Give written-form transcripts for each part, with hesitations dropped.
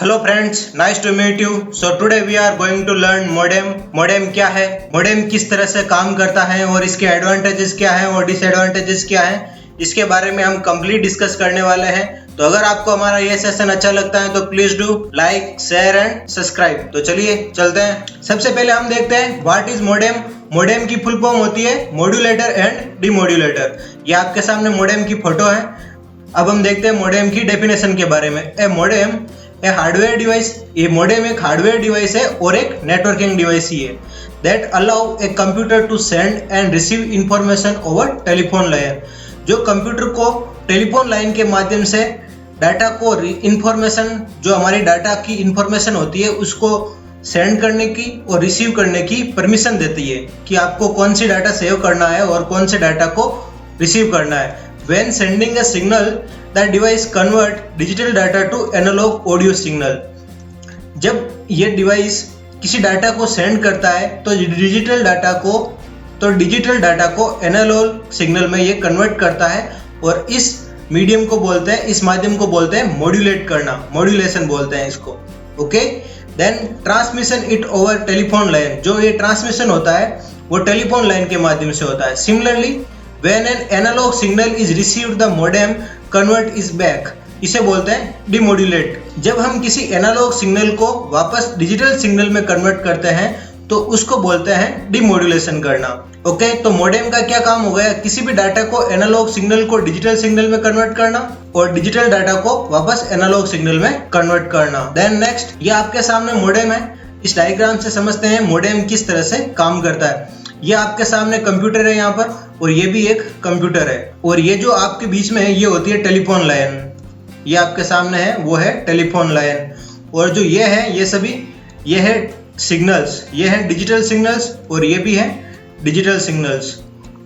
Hello friends, nice to meet you. So today we are going to learn modem. modem क्या है, modem किस तरह से काम करता है और इसके एडवांटेजेस क्या हैं और डिसएडवांटेजेस क्या हैं, इसके बारे में हम कंप्लीट डिस्कस करने वाले हैं। तो अगर आपको हमारा ये सेशन अच्छा लगता है तो please do like, share and subscribe. तो चलिए चलते हैं। सबसे पहले हम देखते हैं व्हाट इज मोडेम। मोडेम की फुल फॉर्म होती है मॉड्यूलेटर एंड डिमॉड्यूलेटर। ये आपके सामने मोडेम की फोटो है। अब हम देखते हैं मोडेम की डेफिनेशन के बारे में। A modem a hardware device, ये मोडेम एक हार्डवेयर डिवाइस है और एक नेटवर्किंग डिवाइस ही है that allow a computer to send and receive information over telephone line. जो कंप्यूटर को टेलीफोन लाइन के माध्यम से डाटा को इंफॉर्मेशन, जो हमारी डाटा की इंफॉर्मेशन होती है, उसको सेंड करने की और रिसीव करने की परमिशन देती है कि आपको कौन सी डाटा सेव करना है और कौन से डाटा को रिसीव करना है। When sending a signal, the device convert digital data to analog audio signal. जब ये डिवाइस किसी डाटा को सेंड करता है तो डिजिटल डाटा को एनालॉग सिग्नल में ये कन्वर्ट करता है और इस मीडियम को बोलते हैं, इस माध्यम को बोलते हैं मॉड्यूलेट करना, मॉड्यूलेशन बोलते हैं इसको। Okay, then transmission it over telephone line. जो ये ट्रांसमिशन होता है वो टेलीफोन लाइन के माध्यम से होता है। Similarly When an analog signal is received, the modem convert is back. इसे बोलते हैं डिमॉड्यूलेट। जब हम किसी एनालॉग सिग्नल को वापस डिजिटल सिग्नल में कन्वर्ट करते हैं तो उसको बोलते हैं डिमॉड्यूलेशन करना। ओके, तो मॉडेम का क्या काम हो गया? किसी भी डाटा को एनालॉग सिग्नल को डिजिटल सिग्नल में कन्वर्ट करना और डिजिटल डाटा को वापस एनालॉग सिग्नल में कन्वर्ट करना। देन नेक्स्ट, ये आपके सामने मॉडेम है। इस डायग्राम से समझते हैं मॉडेम किस तरह से काम करता है। ये आपके सामने कंप्यूटर है यहाँ पर, और ये भी एक कंप्यूटर है, और ये जो आपके बीच में है ये होती है टेलीफोन लाइन। ये आपके सामने है वो है टेलीफोन लाइन, और जो ये है ये सभी ये है सिग्नल्स, ये है डिजिटल सिग्नल्स और ये भी है डिजिटल सिग्नल्स,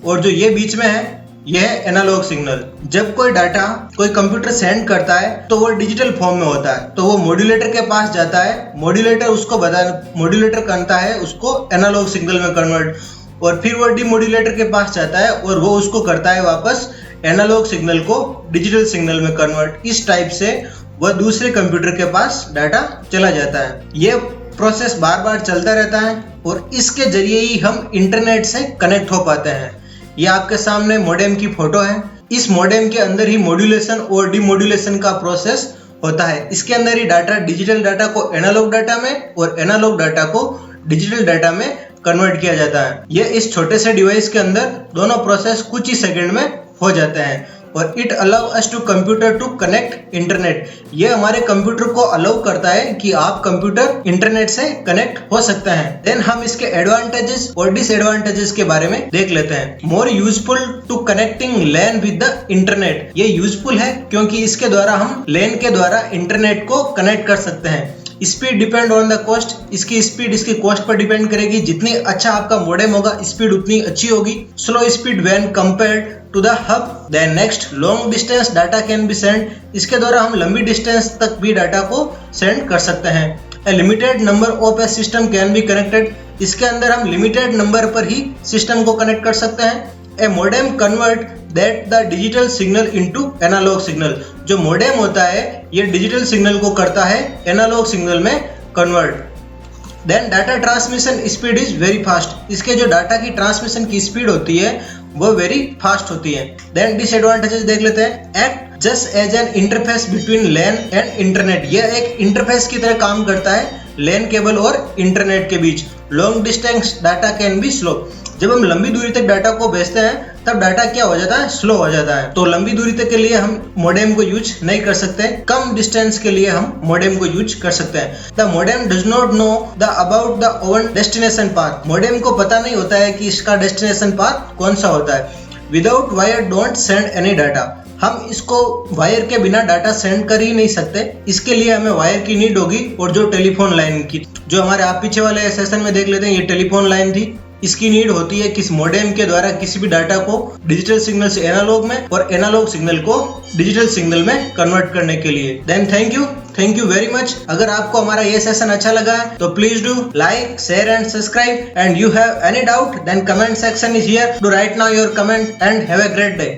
और जो ये बीच में है ये है एनालॉग सिग्नल। जब कोई डाटा कोई कंप्यूटर सेंड करता है तो वो डिजिटल फॉर्म में होता है, तो वो मॉड्यूलेटर के पास जाता है। मॉड्यूलेटर करता है उसको एनालॉग सिग्नल में कन्वर्ट, और फिर वो डिमॉड्यूलेटर के पास जाता है और वो उसको करता है वापस एनालॉग सिग्नल को डिजिटल सिग्नल में कन्वर्ट। इस टाइप से वह दूसरे कंप्यूटर के पास डाटा चला जाता है। ये प्रोसेस बार बार चलता रहता है और इसके जरिए ही हम इंटरनेट से कनेक्ट हो पाते हैं। ये आपके सामने मॉडेम की फोटो है। इस मॉडेम के अंदर ही मॉड्यूलेशन और डिमॉड्यूलेशन का प्रोसेस होता है। इसके अंदर ही डाटा, डिजिटल डाटा को एनालॉग डाटा में और एनालॉग डाटा को डिजिटल डाटा में कन्वर्ट किया जाता है। ये इस छोटे से डिवाइस के अंदर दोनों प्रोसेस कुछ ही सेकंड में हो जाते हैं, और it allow us to computer to connect internet. ये हमारे कंप्यूटर को अलाउ करता है कि आप कंप्यूटर इंटरनेट से कनेक्ट हो सकते हैं। देन हम इसके एडवांटेजेस और डिसएडवांटेजेस के बारे में देख लेते हैं। More useful to connecting LAN with the internet. ये यूजफुल है क्योंकि इसके द्वारा हम लैन के द्वारा इंटरनेट को कनेक्ट कर सकते हैं। Speed depend on the cost. इसकी स्पीड इसकी कॉस्ट पर डिपेंड करेगी। जितनी अच्छा आपका मॉडेम होगा स्पीड उतनी अच्छी होगी। Slow speed when compared to the hub. Then next, long distance data can be send. इसके द्वारा हम लंबी डिस्टेंस तक भी डाटा को सेंड कर सकते हैं। A limited number of a system can be connected. इसके अंदर हम लिमिटेड नंबर पर ही सिस्टम को कनेक्ट कर सकते हैं। A modem convert that the digital signal into analog signal. जो मोडेम होता है ये डिजिटल सिग्नल को करता है एनालॉग सिग्नल में कन्वर्ट। Then data transmission speed is very fast. इसके जो डाटा की ट्रांसमिशन की स्पीड होती है वो वेरी फास्ट होती है। देन डिसएडवांटेजेस देख लेते हैं। Act just as an interface between LAN and internet. यह एक इंटरफेस की तरह काम करता है लैन केबल और इंटरनेट के बीच। Long distance data can be slow. जब हम लंबी दूरी तक डाटा को भेजते हैं तब डाटा क्या हो जाता है? स्लो हो जाता है। तो लंबी दूरी तक के लिए हम मॉडेम को यूज नहीं कर सकते। कम डिस्टेंस के लिए हम मॉडेम को यूज कर सकते हैं। The modem does not know the about the oven destination path. Modem को पता नहीं होता है कि इसका डेस्टिनेशन पाथ कौन सा होता है। Without wire don't send any data. हम इसको वायर के बिना डाटा सेंड कर ही नहीं सकते। इसके लिए हमें वायर की नीड होगी, और जो टेलीफोन लाइन की, जो हमारे आप पीछे वाले सेशन में देख लेते हैं, ये टेलीफोन लाइन थी। इसकी नीड होती है किस मॉडेम के द्वारा किसी भी डाटा को डिजिटल सिग्नल से एनालॉग में और एनालॉग सिग्नल को डिजिटल सिग्नल में कन्वर्ट करने के लिए। Then thank you very much. अगर आपको हमारा ये सेशन अच्छा लगा है तो please do like, share and subscribe. And you have any doubt then comment section is here to write now your comment and have a great day.